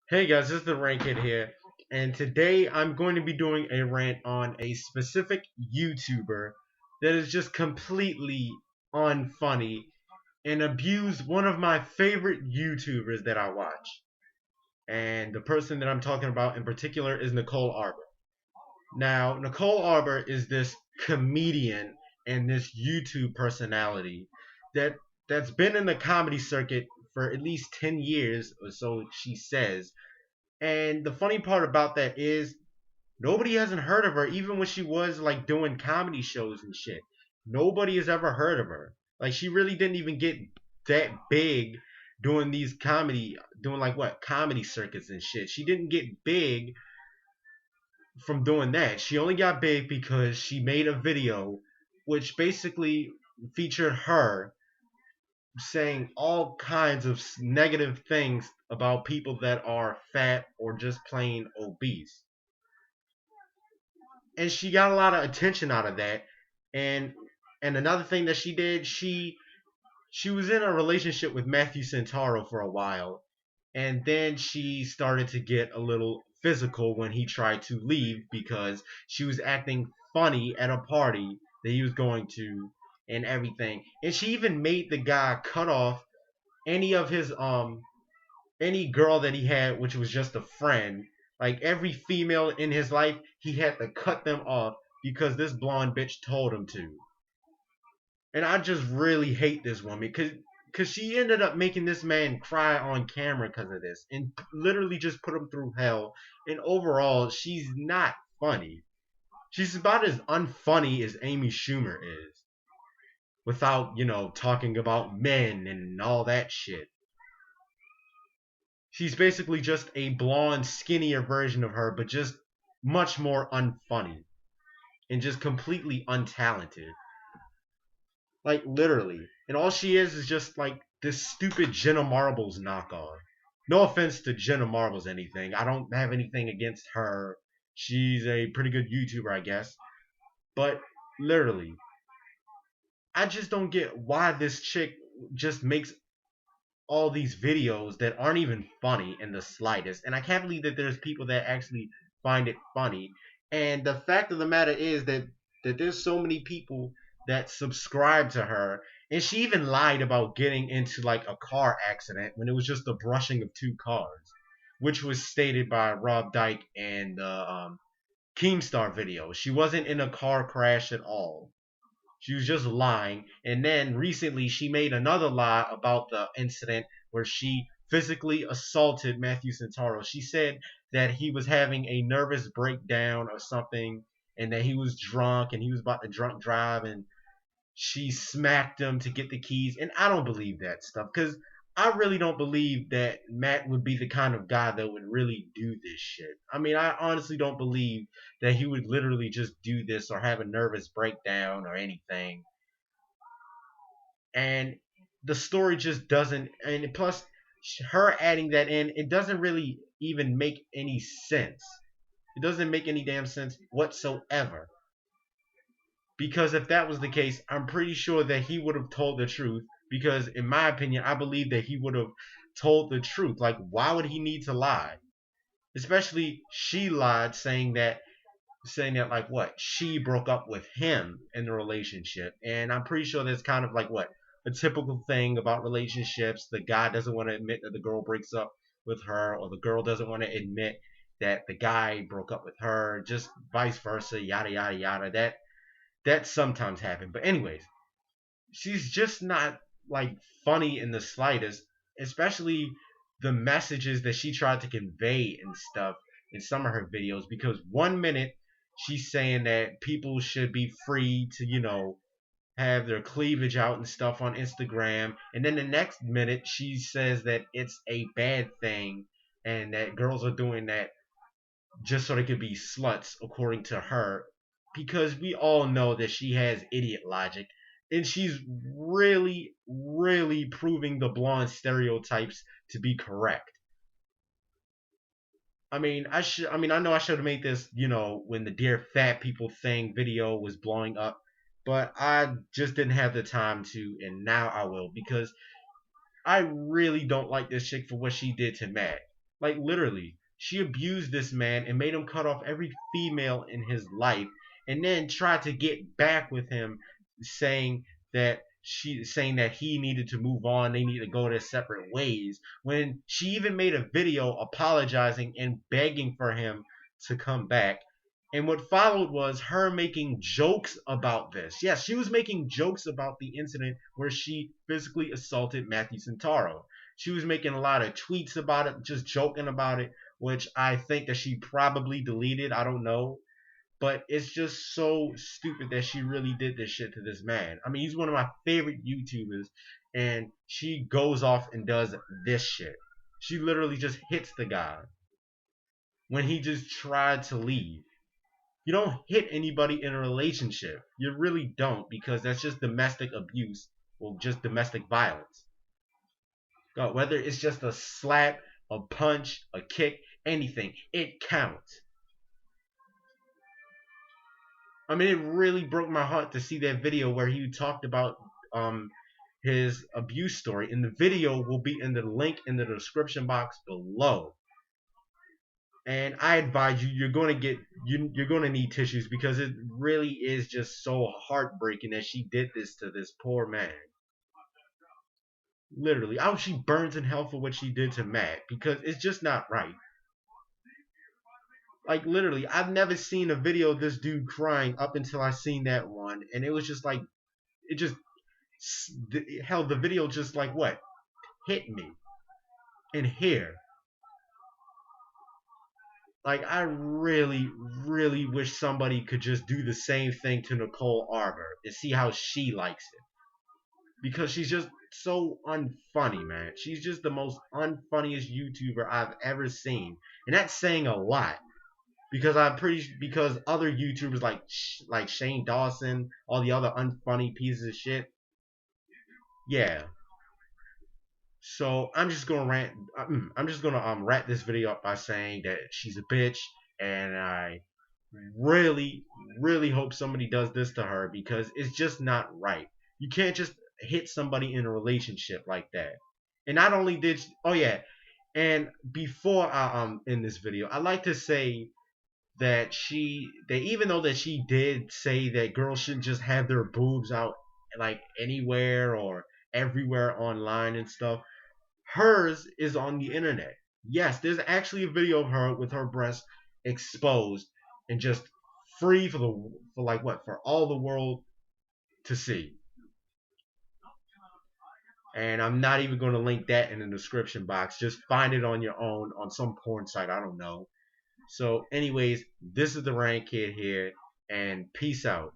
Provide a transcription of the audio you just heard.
Hey guys, this is the Rant Kid here, and today I'm going to be doing a rant on a specific YouTuber that is just completely unfunny and abused one of my favorite YouTubers that I watch. And the person that I'm talking about in particular is Nicole Arbour. Now, Nicole Arbour is this comedian and this YouTube personality that that's been in the comedy circuit for at least 10 years or so she says, and the funny part about that is nobody hasn't heard of her, even when she was like doing comedy shows and shit. Nobody has ever heard of her. Like she really didn't even get that big doing these doing like what comedy circuits and shit. She didn't get big from doing that. She only got big because she made a video which basically featured her saying all kinds of negative things about people that are fat or just plain obese, and she got a lot of attention out of that. And and another thing that she did, she was in a relationship with Matthew Centaro for a while, and then she started to get a little physical when he tried to leave because she was acting funny at a party that he was going to and everything. And she even made the guy cut off any of his any girl that he had, which was just a friend, like every female in his life, he had to cut them off because this blonde bitch told him to. And I just really hate this woman because she ended up making this man cry on camera because of this and literally just put him through hell. And overall, she's not funny. She's about as unfunny as Amy Schumer is without, talking about men and all that shit. She's basically just a blonde, skinnier version of her, but just much more unfunny and just completely untalented. Like literally. And all she is just like this stupid Jenna Marbles knockoff. No offense to Jenna Marbles anything. I don't have anything against her. She's a pretty good YouTuber, I guess. But literally, I just don't get why this chick just makes all these videos that aren't even funny in the slightest. And I can't believe that there's people that actually find it funny. And the fact of the matter is that there's so many people that subscribe to her. And she even lied about getting into like a car accident when it was just a brushing of two cars, which was stated by Rob Dyke and the Keemstar video. She wasn't in a car crash at all. She was just lying. And then recently she made another lie about the incident where she physically assaulted Matthew Centaro. She said that he was having a nervous breakdown or something and that he was drunk and he was about to drunk drive and she smacked him to get the keys. And I don't believe that stuff because I really don't believe that Matt would be the kind of guy that would really do this shit. I mean, I honestly don't believe that he would literally just do this or have a nervous breakdown or anything. And the story just doesn't, and plus her adding that in, it doesn't really even make any sense. It doesn't make any damn sense whatsoever. Because if that was the case, I'm pretty sure that he would have told the truth. Because in my opinion, I believe that he would have told the truth. Like, why would he need to lie? Especially she lied, saying that like what she broke up with him in the relationship. And I'm pretty sure that's kind of like what a typical thing about relationships. The guy doesn't want to admit that the girl breaks up with her, or the girl doesn't want to admit that the guy broke up with her, just vice versa, yada yada yada. That sometimes happens. But anyways, she's just not like funny in the slightest, especially the messages that she tried to convey and stuff in some of her videos. Because 1 minute she's saying that people should be free to, have their cleavage out and stuff on Instagram, and then the next minute she says that it's a bad thing and that girls are doing that just so they could be sluts, according to her, because we all know that she has idiot logic, and she's really, really proving the blonde stereotypes to be correct. I know I should have made this, when the Dear Fat People thing video was blowing up, but I just didn't have the time to, and now I will because I really don't like this chick for what she did to Matt. Like literally, she abused this man and made him cut off every female in his life, and then tried to get back with him, saying that he needed to move on, they need to go their separate ways. When she even made a video apologizing and begging for him to come back. And what followed was her making jokes about this. Yes, she was making jokes about the incident where she physically assaulted Matthew Centaro. She was making a lot of tweets about it, just joking about it, which I think that she probably deleted. I don't know. But it's just so stupid that she really did this shit to this man. I mean, he's one of my favorite YouTubers, and she goes off and does this shit. She literally just hits the guy when he just tried to leave. You don't hit anybody in a relationship. You really don't, because that's just domestic abuse or just domestic violence. God, whether it's just a slap, a punch, a kick, anything, it counts. I mean, it really broke my heart to see that video where he talked about his abuse story. And the video will be in the link in the description box below. And I advise you, you're going to need tissues, because it really is just so heartbreaking that she did this to this poor man. Literally, I hope she burns in hell for what she did to Matt, because it's just not right. Like literally, I've never seen a video of this dude crying up until I seen that one, and it was just like, it just hell, the video just like what hit me in here. Like, I really, really wish somebody could just do the same thing to Nicole Arbour and see how she likes it. Because she's just so unfunny, man. She's just the most unfunniest YouTuber I've ever seen. And that's saying a lot. Because because other YouTubers like Shane Dawson, all the other unfunny pieces of shit. Yeah. So I'm just gonna rant. I'm just gonna wrap this video up by saying that she's a bitch, and I really, really hope somebody does this to her, because it's just not right. You can't just hit somebody in a relationship like that. And not only did oh yeah, and before I end this video, I like to say that even though that she did say that girls shouldn't just have their boobs out like anywhere or everywhere online and stuff, hers is on the internet. Yes, there's actually a video of her with her breasts exposed and just free for all the world to see. And I'm not even going to link that in the description box. Just find it on your own on some porn site. I don't know. So, anyways, this is the Rant Kid here, and peace out.